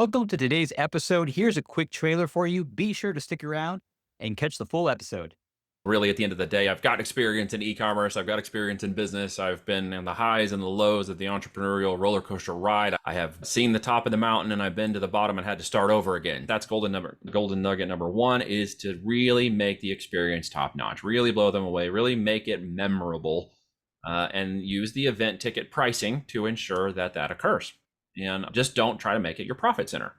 Welcome to today's episode. Here's a quick trailer for you. Be sure to stick around and catch the full episode. Really, at the end of the day, I've got experience in e-commerce. I've got experience in business. I've been in the highs and the lows of the entrepreneurial roller coaster ride. I have seen the top of the mountain and I've been to the bottom and had to start over again. That's golden nugget number one is to really make the experience top notch, really blow them away, really make it memorable, and use the event ticket pricing to ensure that that occurs. And just don't try to make it your profit center.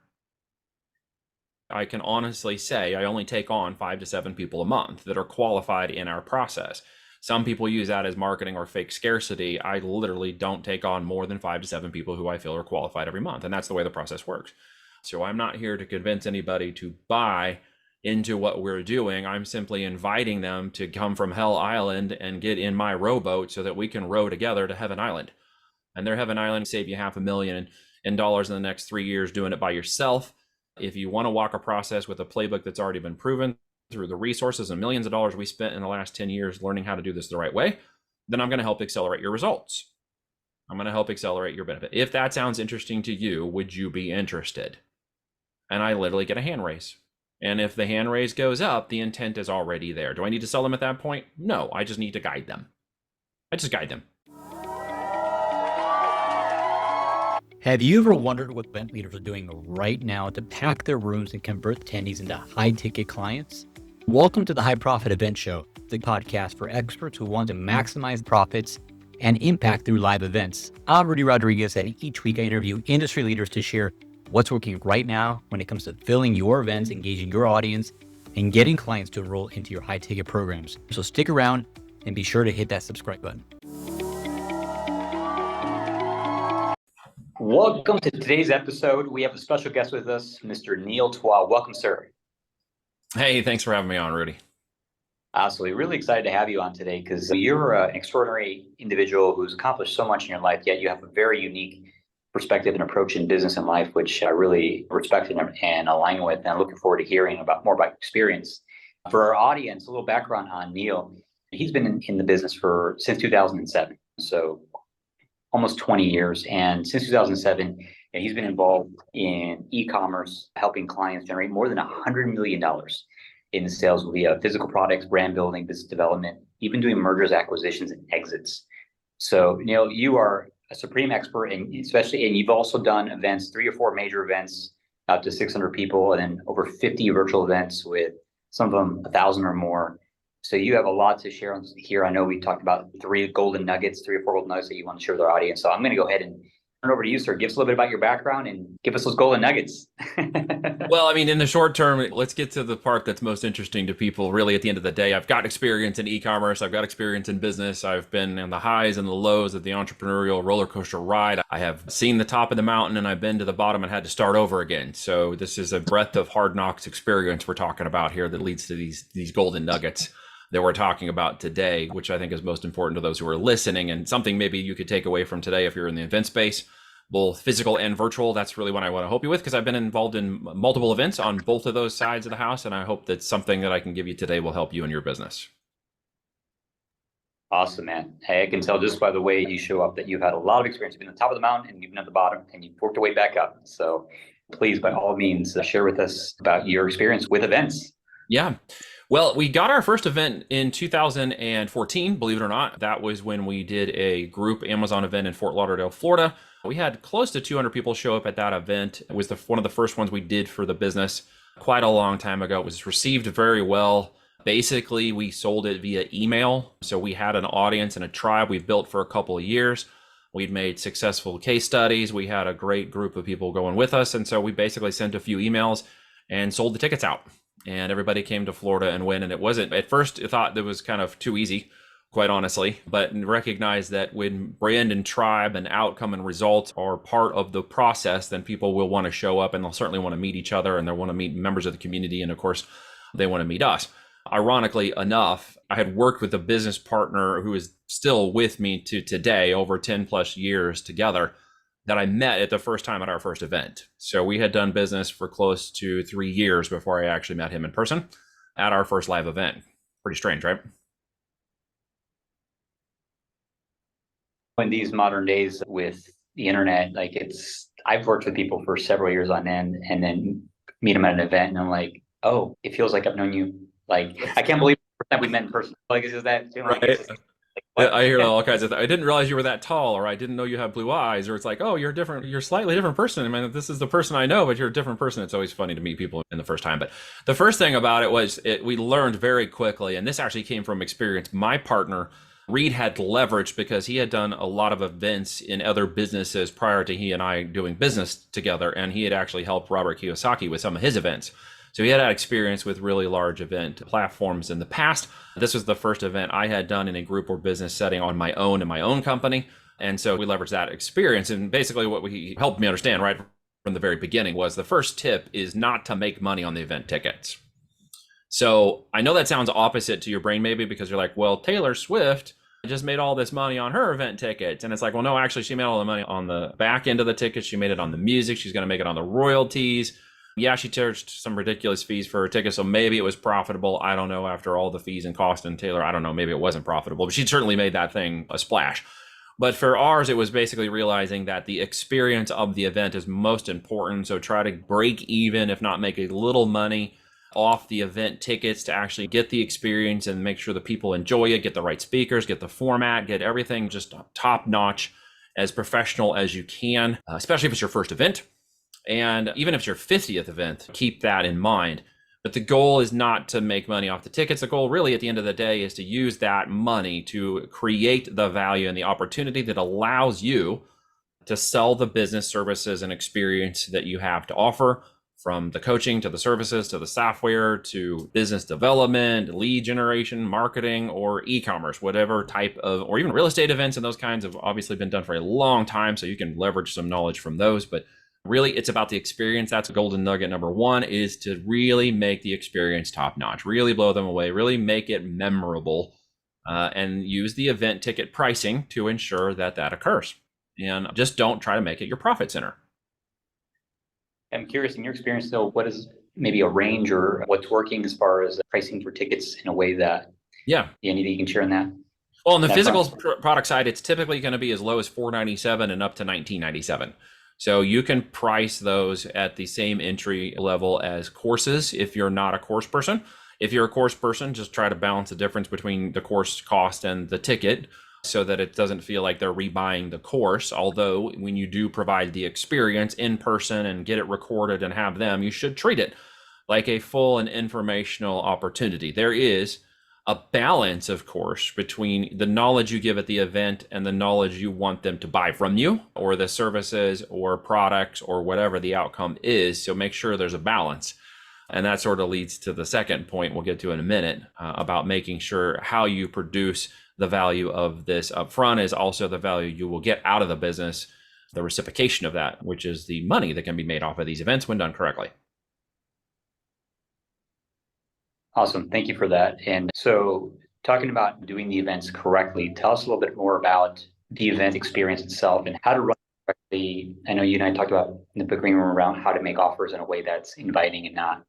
I can honestly say I only take on 5 to 7 people a month that are qualified in our process. Some people use that as marketing or fake scarcity. I literally don't take on more than 5 to 7 people who I feel are qualified every month. And that's the way the process works. So I'm not here to convince anybody to buy into what we're doing. I'm simply inviting them to come from Hell Island and get in my rowboat so that we can row together to Heaven Island. And their Heaven Island save you $500,000 in the next 3 years doing it by yourself. If you want to walk a process with a playbook that's already been proven through the resources and millions of dollars we spent in the last 10 years learning how to do this the right way, then I'm going to help accelerate your results. I'm going to help accelerate your benefit. If that sounds interesting to you, would you be interested? And I literally get a hand raise. And if the hand raise goes up, the intent is already there. Do I need to sell them at that point? No, I just need to guide them. I just guide them. Have you ever wondered what event leaders are doing right now to pack their rooms and convert attendees into high-ticket clients? Welcome to the High Profit Event Show, the podcast for experts who want to maximize profits and impact through live events. I'm Rudy Rodriguez, and each week I interview industry leaders to share what's working right now when it comes to filling your events, engaging your audience, and getting clients to enroll into your high-ticket programs. So stick around and be sure to hit that subscribe button. Welcome to today's episode. We have a special guest with us, Mr. Neil Twa. Welcome, sir. Hey, thanks for having me on, Rudy. Absolutely. Really excited to have you on today because you're an extraordinary individual who's accomplished so much in your life, yet you have a very unique perspective and approach in business and life, which I really respect and align with. And I'm looking forward to hearing more about your experience. For our audience, a little background on Neil. He's been in the business since 2007. So almost 20 years. And since 2007, he's been involved in e-commerce, helping clients generate more than $100 million in sales via physical products, brand building, business development, even doing mergers, acquisitions, and exits. So, Neil, you are a supreme expert, and you've also done events, 3 or 4 major events, up to 600 people, and then over 50 virtual events with some of them 1,000 or more. So you have a lot to share here. I know we talked about 3 or 4 golden nuggets that you want to share with our audience. So I'm going to go ahead and turn it over to you, sir. Give us a little bit about your background and give us those golden nuggets. Well, I mean, in the short term, let's get to the part that's most interesting to people. Really, at the end of the day, I've got experience in e-commerce. I've got experience in business. I've been in the highs and the lows of the entrepreneurial roller coaster ride. I have seen the top of the mountain and I've been to the bottom and had to start over again. So this is a breadth of hard knocks experience we're talking about here that leads to these golden nuggets that we're talking about today, which I think is most important to those who are listening, and something maybe you could take away from today if you're in the event space, both physical and virtual. That's really what I want to help you with, because I've been involved in multiple events on both of those sides of the house, and I hope that something that I can give you today will help you in your business. Awesome, man. Hey, I can tell just by the way you show up that you've had a lot of experience. You've been at the top of the mountain and you've been at the bottom and you've worked your way back up. So please, by all means, share with us about your experience with events. Yeah. Well, we got our first event in 2014, believe it or not. That was when we did a group Amazon event in Fort Lauderdale, Florida. We had close to 200 people show up at that event. It was one of the first ones we did for the business quite a long time ago. It was received very well. Basically, we sold it via email. So we had an audience and a tribe we've built for a couple of years. We'd made successful case studies. We had a great group of people going with us. And so we basically sent a few emails and sold the tickets out. And everybody came to Florida and went. And it wasn't, at first, I thought it was kind of too easy, quite honestly, but recognize that when brand and tribe and outcome and results are part of the process, then people will want to show up and they'll certainly want to meet each other and they'll want to meet members of the community. And of course, they want to meet us. Ironically enough, I had worked with a business partner who is still with me to today, over 10 plus years together, that I met at the first time at our first event. So we had done business for close to 3 years before I actually met him in person at our first live event. Pretty strange, right? In these modern days with the internet, I've worked with people for several years on end and then meet them at an event and I'm like, oh, it feels like I've known you. Like, I can't believe the first time we met in person. Like, is that feeling like Right. it's just like, what? I hear all kinds of I didn't realize you were that tall, or I didn't know you had blue eyes, or it's like, oh, you're different. You're a slightly different person. I mean, this is the person I know, but you're a different person. It's always funny to meet people in the first time. But the first thing about it was we learned very quickly, and this actually came from experience. My partner, Reed, had leverage because he had done a lot of events in other businesses prior to he and I doing business together. And he had actually helped Robert Kiyosaki with some of his events. So he had experience with really large event platforms in the past. This was the first event I had done in a group or business setting on my own in my own company. And so we leveraged that experience. And basically what he helped me understand right from the very beginning was the first tip is not to make money on the event tickets. So I know that sounds opposite to your brain maybe because you're like, well, Taylor Swift just made all this money on her event tickets. And it's like, well, no, actually she made all the money on the back end of the tickets. She made it on the music. She's going to make it on the royalties. Yeah, she charged some ridiculous fees for her ticket, so maybe it was profitable. I don't know, after all the fees and cost, and Taylor, I don't know, maybe it wasn't profitable, but she certainly made that thing a splash. But for ours, it was basically realizing that the experience of the event is most important. So try to break even, if not make a little money off the event tickets to actually get the experience and make sure the people enjoy it, get the right speakers, get the format, get everything just top notch, as professional as you can, especially if it's your first event. And even if it's your 50th event, keep that in mind. But the goal is not to make money off the tickets. The goal really at the end of the day is to use that money to create the value and the opportunity that allows you to sell the business services and experience that you have to offer, from the coaching to the services to the software to business development, lead generation, marketing, or e-commerce, whatever type of, or even real estate events, and those kinds have obviously been done for a long time. So you can leverage some knowledge from those. But really, it's about the experience. That's golden nugget number one, is to really make the experience top notch, really blow them away, really make it memorable, and use the event ticket pricing to ensure that that occurs. And just don't try to make it your profit center. I'm curious, in your experience, though, what is maybe a range or what's working as far as pricing for tickets in a way that, anything you can share in that? Well, on the physical product side, it's typically going to be as low as $497 and up to $1997. So you can price those at the same entry level as courses if you're not a course person. If you're a course person, just try to balance the difference between the course cost and the ticket so that it doesn't feel like they're rebuying the course. Although when you do provide the experience in person and get it recorded and have them, you should treat it like a full and informational opportunity. There is a balance, of course, between the knowledge you give at the event and the knowledge you want them to buy from you, or the services or products or whatever the outcome is. So make sure there's a balance. And that sort of leads to the second point we'll get to in a minute, about making sure how you produce the value of this upfront is also the value you will get out of the business, the reciprocation of that, which is the money that can be made off of these events when done correctly. Awesome. Thank you for that. And so, talking about doing the events correctly, tell us a little bit more about the event experience itself and how to run it correctly. I know you and I talked about in the book green room around how to make offers in a way that's inviting and not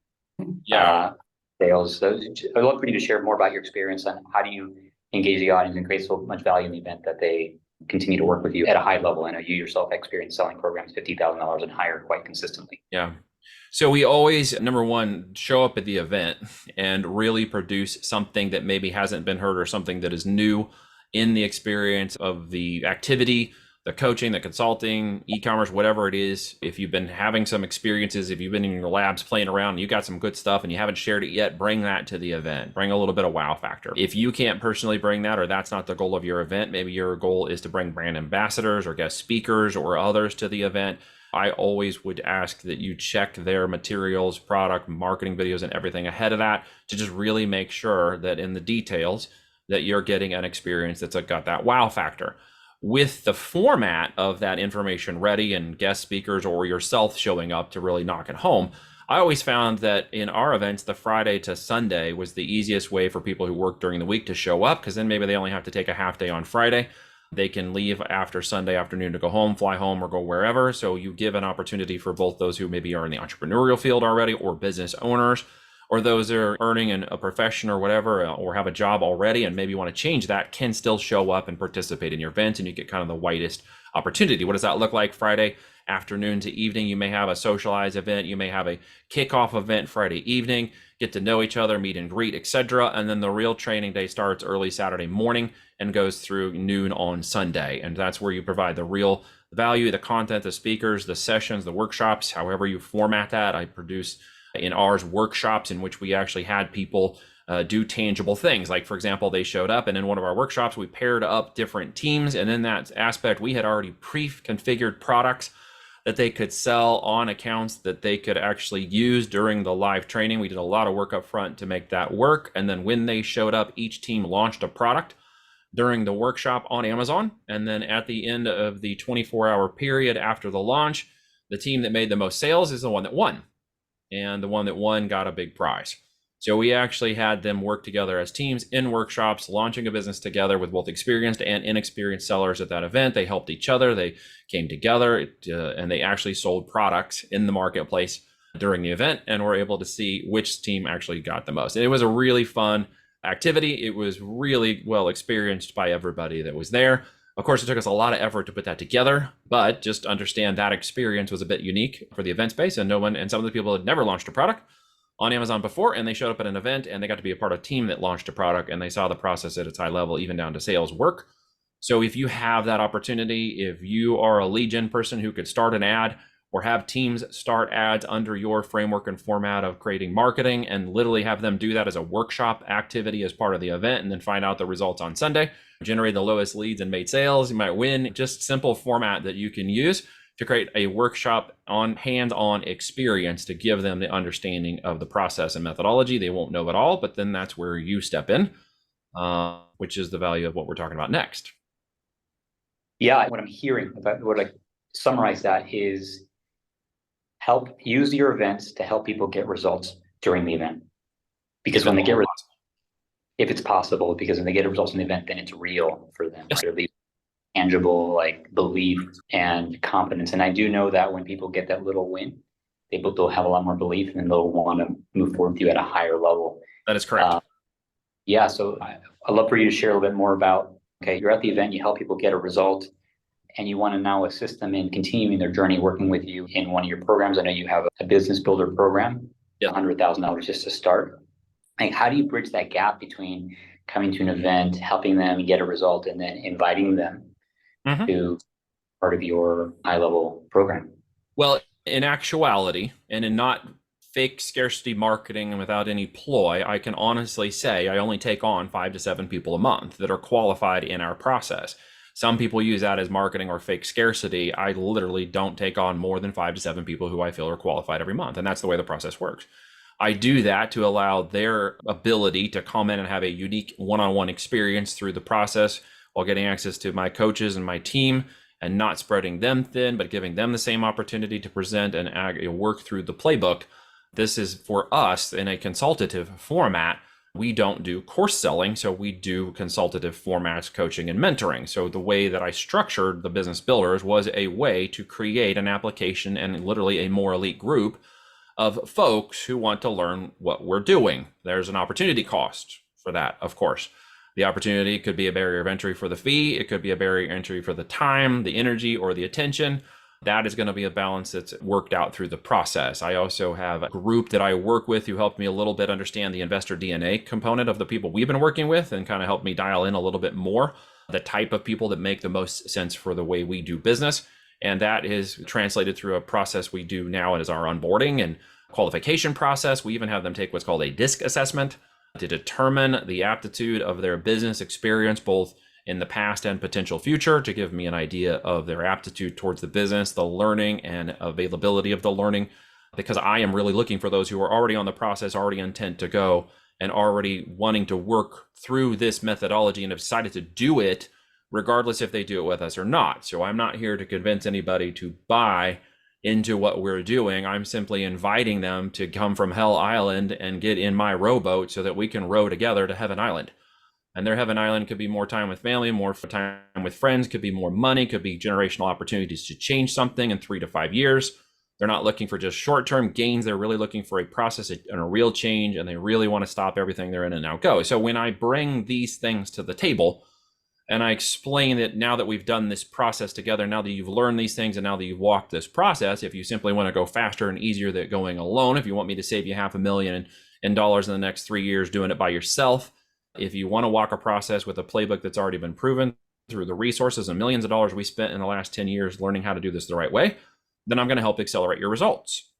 sales. So I'd love for you to share more about your experience on how do you engage the audience and create so much value in the event that they continue to work with you at a high level. I know you yourself experienced selling programs $50,000 and higher quite consistently. Yeah. So we always, number one, show up at the event and really produce something that maybe hasn't been heard or something that is new in the experience of the activity, the coaching, the consulting, e-commerce, whatever it is. If you've been having some experiences, if you've been in your labs playing around and you got some good stuff and you haven't shared it yet, bring that to the event. Bring a little bit of wow factor. If you can't personally bring that, or that's not the goal of your event, maybe your goal is to bring brand ambassadors or guest speakers or others to the event, I always would ask that you check their materials, product, marketing videos, and everything ahead of that to just really make sure that in the details that you're getting an experience that's got that wow factor. With the format of that information ready and guest speakers or yourself showing up to really knock it home, I always found that in our events, the Friday to Sunday was the easiest way for people who work during the week to show up, because then maybe they only have to take a half day on Friday. They can leave after Sunday afternoon to go home, fly home, or go wherever. So you give an opportunity for both those who maybe are in the entrepreneurial field already, or business owners, or those that are earning a profession or whatever, or have a job already and maybe want to change that, can still show up and participate in your event, and you get kind of the widest opportunity. What does that look like? Friday afternoon to evening. You may have a socialized event. You may have a kickoff event Friday evening, get to know each other, meet and greet, etc. And then the real training day starts early Saturday morning and goes through noon on Sunday. And that's where you provide the real value, the content, the speakers, the sessions, the workshops, however you format that. I produce in ours workshops in which we actually had people do tangible things. Like, for example, they showed up and in one of our workshops, we paired up different teams. And in that aspect, we had already pre-configured products that they could sell on accounts that they could actually use during the live training. We did a lot of work up front to make that work. And then when they showed up, each team launched a product during the workshop on Amazon. And then at the end of the 24-hour period after the launch, the team that made the most sales is the one that won. And the one that won got a big prize. So we actually had them work together as teams in workshops, launching a business together with both experienced and inexperienced sellers at that event. They helped each other. They came together and they actually sold products in the marketplace during the event and were able to see which team actually got the most. And it was a really fun activity. It was really well experienced by everybody that was there. Of course, it took us a lot of effort to put that together, but just understand that experience was a bit unique for the event space, and some of the people had never launched a product on Amazon before, and they showed up at an event and they got to be a part of a team that launched a product, and they saw the process at its high level, even down to sales work. So if you have that opportunity, if you are a lead gen person who could start an ad or have teams start ads under your framework and format of creating marketing and literally have them do that as a workshop activity as part of the event and then find out the results on Sunday, generate the lowest leads and made sales, you might win. Just simple format that you can use to create a workshop on hands-on experience to give them the understanding of the process and methodology. They won't know it all, but then that's where you step in, which is the value of what we're talking about next. Yeah, what I'm hearing, what I summarize that is use your events to help people get results during the event. Because when they get results, if it's possible, because when they get results in the event, then it's real for them. Yes. Right? Tangible, like belief and confidence. And I do know that when people get that little win, they'll have a lot more belief and they'll want to move forward with you at a higher level. That is correct. Yeah. So I'd love for you to share a little bit more about, okay, you're at the event, you help people get a result, and you want to now assist them in continuing their journey working with you in one of your programs. I know you have a business builder program, $100,000 just to start. Like, how do you bridge that gap between coming to an event, helping them get a result, and then inviting them to part of your high-level program? Well, in actuality, and in not fake scarcity marketing and without any ploy, I can honestly say I only take on 5 to 7 people a month that are qualified in our process. Some people use that as marketing or fake scarcity. I literally don't take on more than 5 to 7 people who I feel are qualified every month, and that's the way the process works. I do that to allow their ability to come in and have a unique one-on-one experience through the process while getting access to my coaches and my team and not spreading them thin, but giving them the same opportunity to present and work through the playbook. This is for us in a consultative format. We don't do course selling, so we do consultative formats, coaching and mentoring. So the way that I structured the Business Builders was a way to create an application and literally a more elite group of folks who want to learn what we're doing. There's an opportunity cost for that, of course. The opportunity could be a barrier of entry for the fee. It could be a barrier of entry for the time, the energy, or the attention. That is going to be a balance that's worked out through the process. I also have a group that I work with who helped me a little bit understand the investor DNA component of the people we've been working with and kind of helped me dial in a little bit more the type of people that make the most sense for the way we do business. And that is translated through a process we do now as our onboarding and qualification process. We even have them take what's called a DISC assessment to determine the aptitude of their business experience, both in the past and potential future, to give me an idea of their aptitude towards the business, the learning and availability of the learning, because I am really looking for those who are already on the process, already intent to go, and already wanting to work through this methodology and have decided to do it, regardless if they do it with us or not. So I'm not here to convince anybody to buy into what we're doing. I'm simply inviting them to come from Hell Island and get in my rowboat so that we can row together to Heaven Island. And their Heaven Island could be more time with family, more time with friends, could be more money, could be generational opportunities to change something in 3 to 5 years. They're not looking for just short-term gains. They're really looking for a process and a real change, and they really want to stop everything they're in and now go. So when I bring these things to the table And I explain that now that we've done this process together, now that you've learned these things and now that you've walked this process, if you simply want to go faster and easier than going alone, if you want me to save you $500,000 in dollars in the next 3 years doing it by yourself, if you want to walk a process with a playbook that's already been proven through the resources and millions of dollars we spent in the last 10 years learning how to do this the right way, then I'm going to help accelerate your results.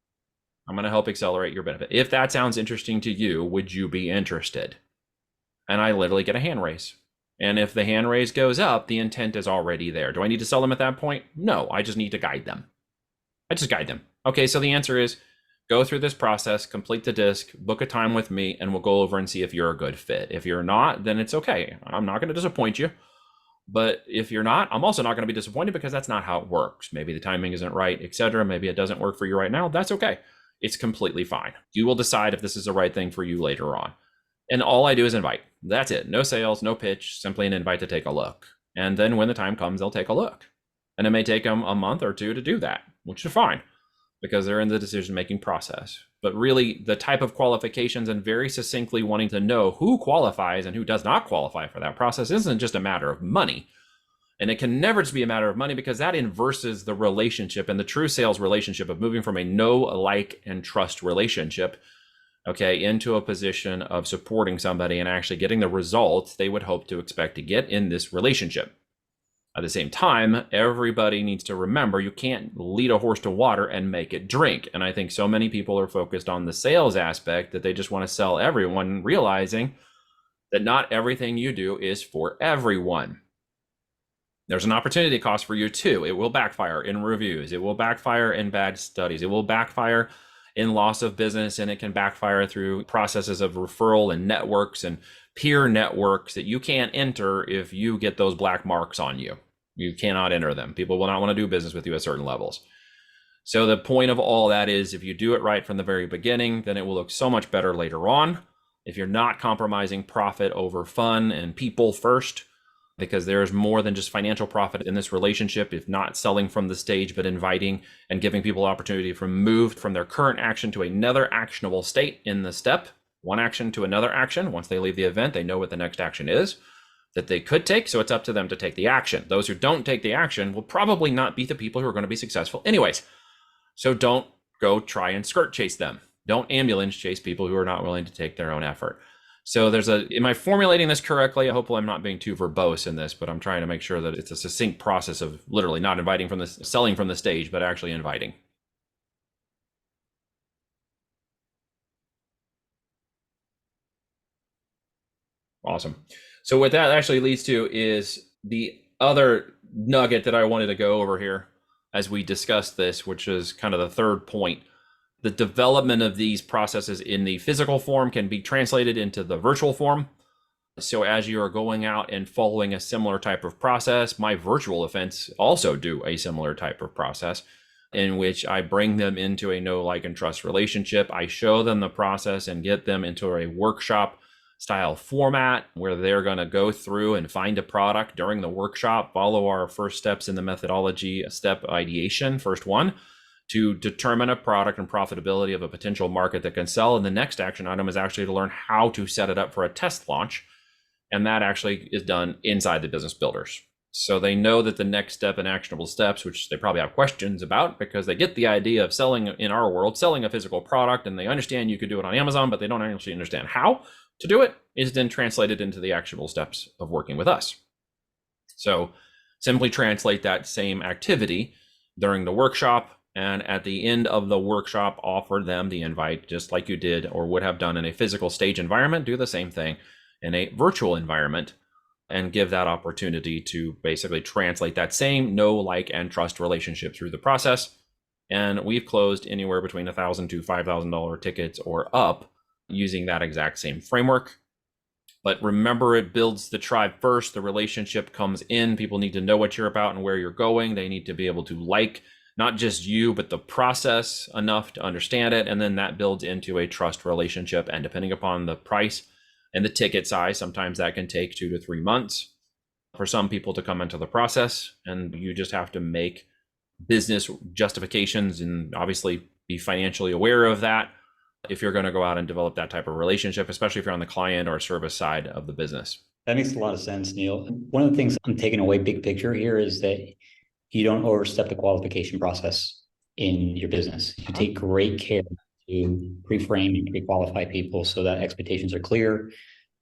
I'm going to help accelerate your benefit. If that sounds interesting to you, would you be interested? And I literally get a hand raise. And if the hand raise goes up, the intent is already there. Do I need to sell them at that point? No, I just need to guide them. I just guide them. Okay, so the answer is go through this process, complete the disc, book a time with me, and we'll go over and see if you're a good fit. If you're not, then it's okay. I'm not going to disappoint you. But if you're not, I'm also not going to be disappointed because that's not how it works. Maybe the timing isn't right, etc. Maybe it doesn't work for you right now. That's okay. It's completely fine. You will decide if this is the right thing for you later on. And all I do is invite. That's it. No sales, no pitch, simply an invite to take a look. And then when the time comes, they'll take a look. And it may take them a month or two to do that, which is fine because they're in the decision-making process. But really, the type of qualifications and very succinctly wanting to know who qualifies and who does not qualify for that process isn't just a matter of money. And it can never just be a matter of money because that inverses the relationship and the true sales relationship of moving from a know, like, and trust relationship, okay, into a position of supporting somebody and actually getting the results they would hope to expect to get in this relationship. At the same time, everybody needs to remember you can't lead a horse to water and make it drink. And I think so many people are focused on the sales aspect that they just want to sell everyone, realizing that not everything you do is for everyone. There's an opportunity cost for you too. It will backfire in reviews. It will backfire in bad studies. It will backfire in loss of business, and it can backfire through processes of referral and networks and peer networks that you can't enter if you get those black marks on you. You cannot enter them. People will not want to do business with you at certain levels. So the point of all that is if you do it right from the very beginning, then it will look so much better later on. If you're not compromising profit over fun and people first, because there's more than just financial profit in this relationship, if not selling from the stage, but inviting and giving people opportunity to move from their current action to another actionable state in the step, one action to another action. Once they leave the event, they know what the next action is that they could take. So it's up to them to take the action. Those who don't take the action will probably not be the people who are going to be successful anyways. So don't go try and skirt chase them. Don't ambulance chase people who are not willing to take their own effort. So am I formulating this correctly? Hopefully I'm not being too verbose in this, but I'm trying to make sure that it's a succinct process of literally not inviting from this, selling from the stage, but actually inviting. Awesome. So what that actually leads to is the other nugget that I wanted to go over here as we discuss this, which is kind of the third point. The development of these processes in the physical form can be translated into the virtual form. So as you are going out and following a similar type of process, my virtual events also do a similar type of process in which I bring them into a know, like, and trust relationship. I show them the process and get them into a workshop style format where they're going to go through and find a product during the workshop, follow our first steps in the methodology step ideation, first one, to determine a product and profitability of a potential market that can sell. And the next action item is actually to learn how to set it up for a test launch. And that actually is done inside the business builders. So they know that the next step and actionable steps, which they probably have questions about because they get the idea of selling in our world, selling a physical product, and they understand you could do it on Amazon, but they don't actually understand how to do it, is then translated into the actionable steps of working with us. So simply translate that same activity during the workshop, and at the end of the workshop, offer them the invite, just like you did or would have done in a physical stage environment. Do the same thing in a virtual environment and give that opportunity to basically translate that same know, like, and trust relationship through the process. And we've closed anywhere between $1,000 to $5,000 tickets or up using that exact same framework. But remember, it builds the tribe first. The relationship comes in. People need to know what you're about and where you're going. They need to be able to like not just you, but the process enough to understand it. And then that builds into a trust relationship. And depending upon the price and the ticket size, sometimes that can take 2 to 3 months for some people to come into the process. And you just have to make business justifications and obviously be financially aware of that if you're going to go out and develop that type of relationship, especially if you're on the client or service side of the business. That makes a lot of sense, Neil. One of the things I'm taking away big picture here is that you don't overstep the qualification process in your business. You take great care to pre-frame and pre-qualify people so that expectations are clear.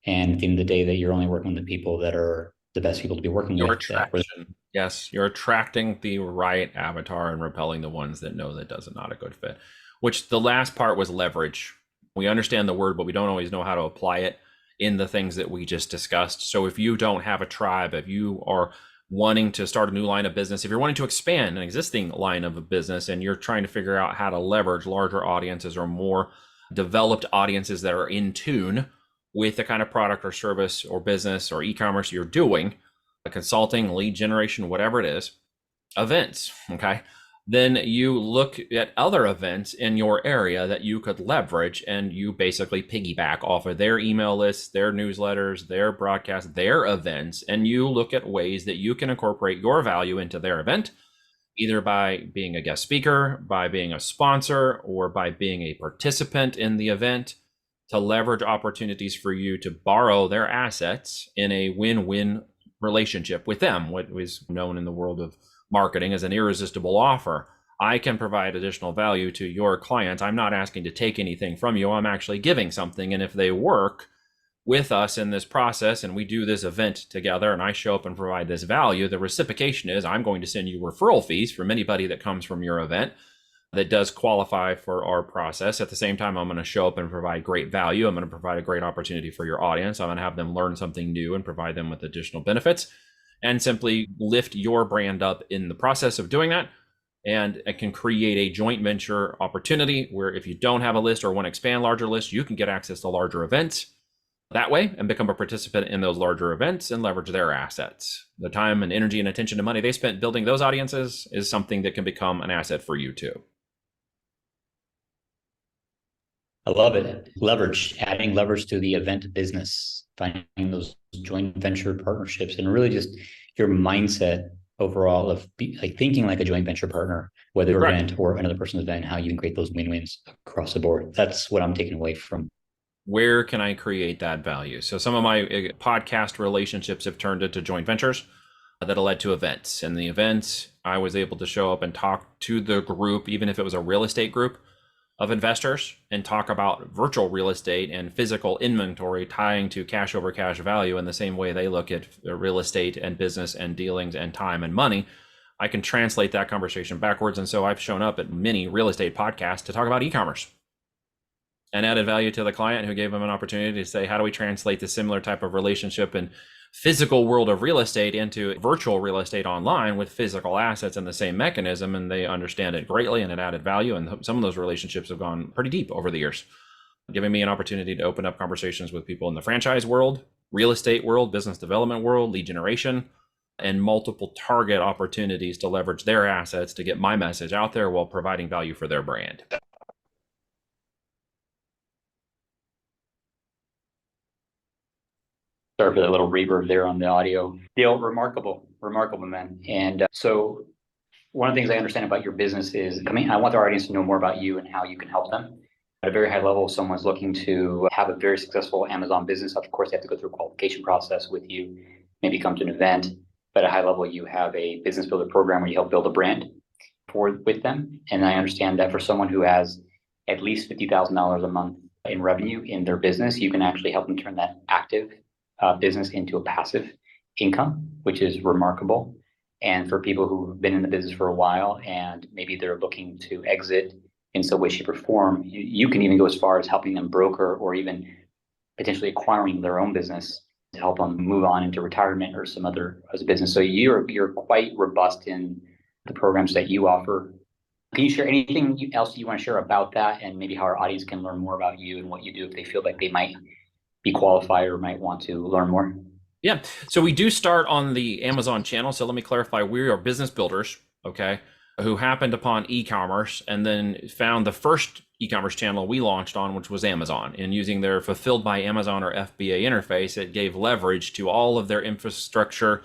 And at the end of the day, that you're only working with the people that are the best people to be working Your with. attraction. Yes, you're attracting the right avatar and repelling the ones that know that does not a good fit. Which the last part was leverage. We understand the word, but we don't always know how to apply it in the things that we just discussed. So if you don't have a tribe, if you are wanting to start a new line of business, if you're wanting to expand an existing line of a business and you're trying to figure out how to leverage larger audiences or more developed audiences that are in tune with the kind of product or service or business or e-commerce you're doing, consulting, lead generation, whatever it is, events, okay? Then you look at other events in your area that you could leverage, and you basically piggyback off of their email lists, their newsletters, their broadcasts, their events, and you look at ways that you can incorporate your value into their event, either by being a guest speaker, by being a sponsor, or by being a participant in the event, to leverage opportunities for you to borrow their assets in a win-win relationship with them, what is known in the world of marketing as an irresistible offer. I can provide additional value to your client. I'm not asking to take anything from you. I'm actually giving something. And if they work with us in this process and we do this event together and I show up and provide this value, the reciprocation is I'm going to send you referral fees from anybody that comes from your event that does qualify for our process. At the same time, I'm going to show up and provide great value. I'm going to provide a great opportunity for your audience. I'm going to have them learn something new and provide them with additional benefits, and simply lift your brand up in the process of doing that. And it can create a joint venture opportunity where if you don't have a list or want to expand larger lists, you can get access to larger events that way and become a participant in those larger events and leverage their assets. The time and energy and attention and money they spent building those audiences is something that can become an asset for you too. I love it. Leverage, adding leverage to the event business, finding those joint venture partnerships, and really just your mindset overall of like thinking like a joint venture partner, whether your event or another person's event, how you can create those win-wins across the board. That's what I'm taking away from. Where can I create that value? So some of my podcast relationships have turned into joint ventures that have led to events. And the events, I was able to show up and talk to the group, even if it was a real estate group of investors, and talk about virtual real estate and physical inventory tying to cash over cash value in the same way they look at real estate and business and dealings and time and money. I can translate that conversation backwards. And so I've shown up at many real estate podcasts to talk about e-commerce and added value to the client, who gave them an opportunity to say, how do we translate the similar type of relationship and physical world of real estate into virtual real estate online with physical assets and the same mechanism? And they understand it greatly, and it added value. And some of those relationships have gone pretty deep over the years, giving me an opportunity to open up conversations with people in the franchise world, real estate world, business development world, lead generation, and multiple target opportunities to leverage their assets to get my message out there while providing value for their brand. Sorry for that little reverb there on the audio. Neil, remarkable, man. And so one of the things I understand about your business is, I want our audience to know more about you and how you can help them. At a very high level, if someone's looking to have a very successful Amazon business, of course, they have to go through a qualification process with you, maybe come to an event. But at a high level, you have a business builder program where you help build a brand with them. And I understand that for someone who has at least $50,000 a month in revenue in their business, you can actually help them turn that active business into a passive income, which is remarkable. And for people who've been in the business for a while and maybe they're looking to exit in some way, shape, or form, you can even go as far as helping them broker or even potentially acquiring their own business to help them move on into retirement or some other as a business. So you're quite robust in the programs that you offer. Can you share anything else you want to share about that, and maybe how our audience can learn more about you and what you do if they feel like they might be qualified or might want to learn more? Yeah. So we do start on the Amazon channel. So let me clarify. We are business builders, okay, who happened upon e-commerce and then found the first e-commerce channel we launched on, which was Amazon. And using their Fulfilled by Amazon or FBA interface, it gave leverage to all of their infrastructure,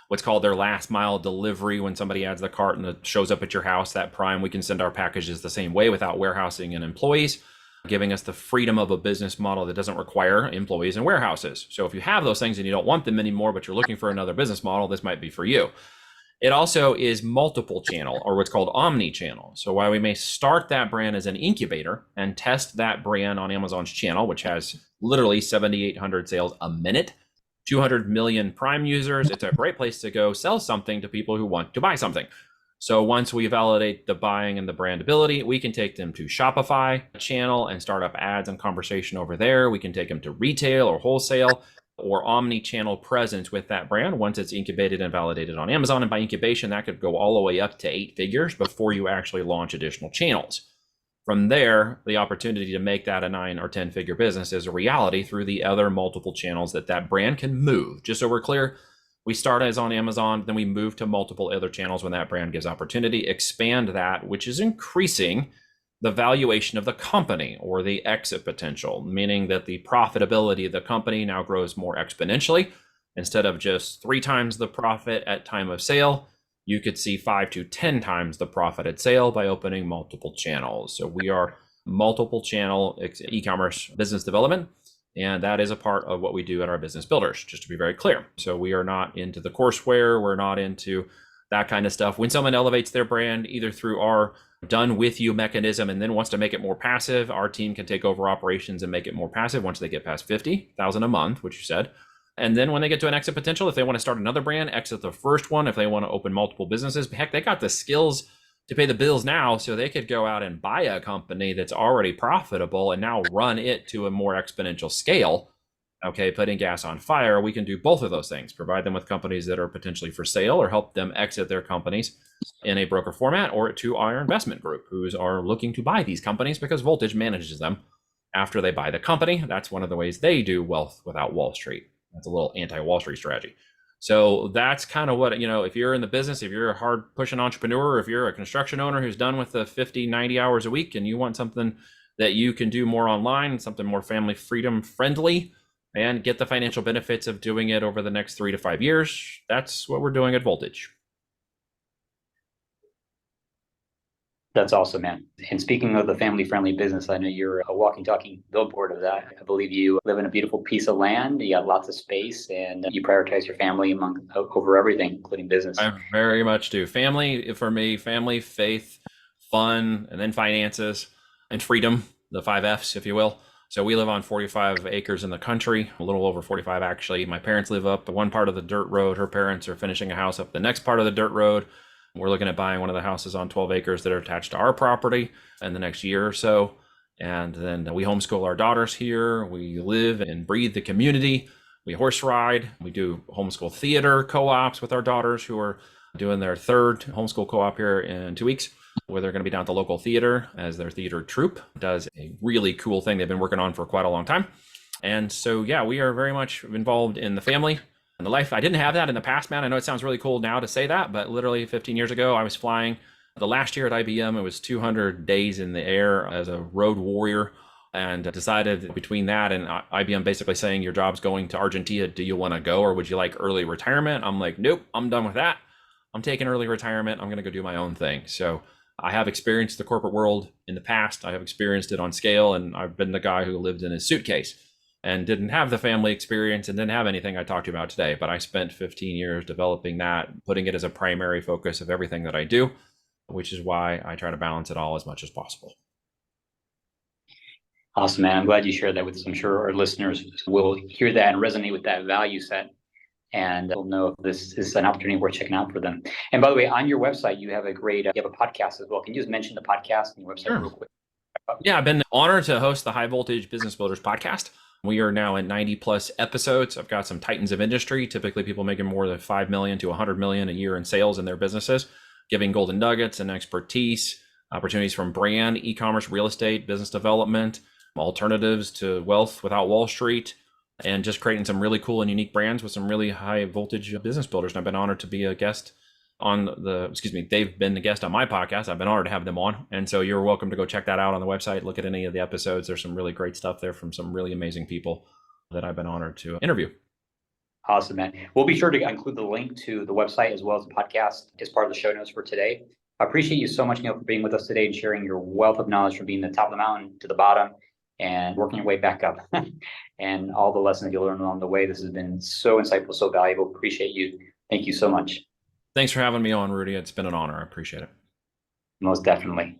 what's called their last mile delivery. When somebody adds the cart and it shows up at your house, that Prime, we can send our packages the same way without warehousing and employees. giving us the freedom of a business model that doesn't require employees in warehouses. So if you have those things and you don't want them anymore, but you're looking for another business model, this might be for you. It also is multiple channel, or what's called omni-channel. So while we may start that brand as an incubator and test that brand on Amazon's channel, which has literally 7,800 sales a minute, 200 million Prime users, it's a great place to go sell something to people who want to buy something. So once we validate the buying and the brandability, we can take them to Shopify channel and start up ads and conversation over there. We can take them to retail or wholesale or omni-channel presence with that brand once it's incubated and validated on Amazon. And by incubation, that could go all the way up to 8 figures before you actually launch additional channels. From there, the opportunity to make that a 9 or 10 figure business is a reality through the other multiple channels that brand can move. Just so we're clear, we start as on Amazon, then we move to multiple other channels when that brand gives opportunity, expand that, which is increasing the valuation of the company or the exit potential, meaning that the profitability of the company now grows more exponentially. Instead of just 3 times the profit at time of sale, you could see 5 to 10 times the profit at sale by opening multiple channels. So we are multiple channel e-commerce business development. And that is a part of what we do at our business builders, just to be very clear. So we are not into the courseware. We're not into that kind of stuff. When someone elevates their brand, either through our done with you mechanism and then wants to make it more passive, our team can take over operations and make it more passive once they get past 50,000 a month, which you said. And then when they get to an exit potential, if they want to start another brand, exit the first one. If they want to open multiple businesses, heck, they got the skills to pay the bills now, so they could go out and buy a company that's already profitable and now run it to a more exponential scale. Okay, putting gas on fire, we can do both of those things, provide them with companies that are potentially for sale or help them exit their companies in a broker format, or to our investment group who are looking to buy these companies because Voltage manages them after they buy the company. That's one of the ways they do wealth without Wall Street. That's a little anti-Wall Street strategy. So that's kind of what, if you're in the business, if you're a hard pushing entrepreneur, if you're a construction owner who's done with the 50, 90 hours a week and you want something that you can do more online, something more family freedom friendly, and get the financial benefits of doing it over the next 3 to 5 years, that's what we're doing at Voltage. That's awesome, man. And speaking of the family-friendly business, I know you're a walking, talking billboard of that. I believe you live in a beautiful piece of land. You got lots of space, and you prioritize your family over everything, including business. I very much do. Family, for me, family, faith, fun, and then finances and freedom, the 5 Fs, if you will. So we live on 45 acres in the country, a little over 45 actually. My parents live up one part of the dirt road. Her parents are finishing a house up the next part of the dirt road. We're looking at buying one of the houses on 12 acres that are attached to our property in the next year or so. And then we homeschool our daughters here. We live and breathe the community. We horse ride. We do homeschool theater co-ops with our daughters who are doing their 3rd homeschool co-op here in 2 weeks, where they're going to be down at the local theater as their theater troupe does a really cool thing they've been working on for quite a long time. And so, yeah, we are very much involved in the family and the life. I didn't have that in the past, man. I know it sounds really cool now to say that, but literally 15 years ago, I was flying. The last year at IBM, it was 200 days in the air as a road warrior, and decided between that and IBM basically saying your job's going to Argentina, do you want to go, or would you like early retirement? I'm like, nope, I'm done with that. I'm taking early retirement. I'm going to go do my own thing. So I have experienced the corporate world in the past. I have experienced it on scale, and I've been the guy who lived in his suitcase and didn't have the family experience and didn't have anything I talked to you about today. But I spent 15 years developing that, putting it as a primary focus of everything that I do, which is why I try to balance it all as much as possible. Awesome, man. I'm glad you shared that with us. I'm sure our listeners will hear that and resonate with that value set, and we'll know if this is an opportunity worth checking out for them. And by the way, on your website, you have a podcast as well. Can you just mention the podcast on your website real quick? Yeah, I've been honored to host the High Voltage Business Builders podcast. We are now at 90 plus episodes. I've got some titans of industry, typically people making more than 5 million to 100 million a year in sales in their businesses, giving golden nuggets and expertise, opportunities from brand, e-commerce, real estate, business development, alternatives to wealth without Wall Street, and just creating some really cool and unique brands with some really high voltage business builders. And I've been honored to be a guest they've been the guest on my podcast. I've been honored to have them on. And so you're welcome to go check that out on the website, look at any of the episodes. There's some really great stuff there from some really amazing people that I've been honored to interview. Awesome, man. We'll be sure to include the link to the website as well as the podcast as part of the show notes for today. I appreciate you so much, Neil, for being with us today and sharing your wealth of knowledge from being the top of the mountain to the bottom and working your way back up and all the lessons you learn along the way. This has been so insightful, so valuable. Appreciate you. Thank you so much. Thanks for having me on, Rudy. It's been an honor. I appreciate it. Most definitely.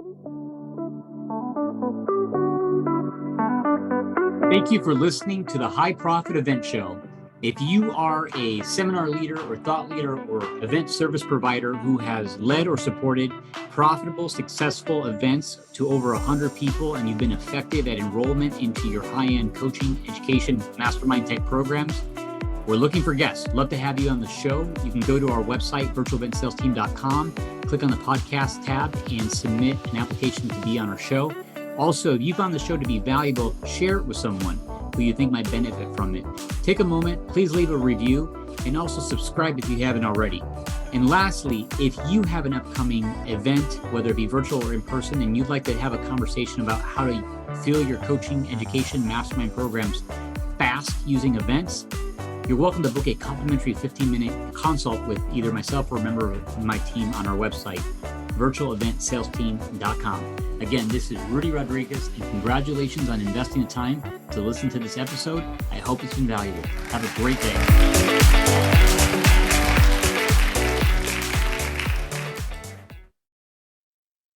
Thank you for listening to the High Profit Event Show. If you are a seminar leader or thought leader or event service provider who has led or supported profitable, successful events to over 100 people, and you've been effective at enrollment into your high-end coaching, education, mastermind type programs, we're looking for guests. Love to have you on the show. You can go to our website, virtualeventsalesteam.com, click on the podcast tab and submit an application to be on our show. Also, if you found the show to be valuable, share it with someone who you think might benefit from it. Take a moment, please leave a review, and also subscribe if you haven't already. And lastly, if you have an upcoming event, whether it be virtual or in person, and you'd like to have a conversation about how to fill your coaching, education, mastermind programs fast using events, you're welcome to book a complimentary 15-minute consult with either myself or a member of my team on our website, virtualeventsalesteam.com. Again, this is Rudy Rodriguez, and congratulations on investing the time to listen to this episode. I hope it's been valuable. Have a great day.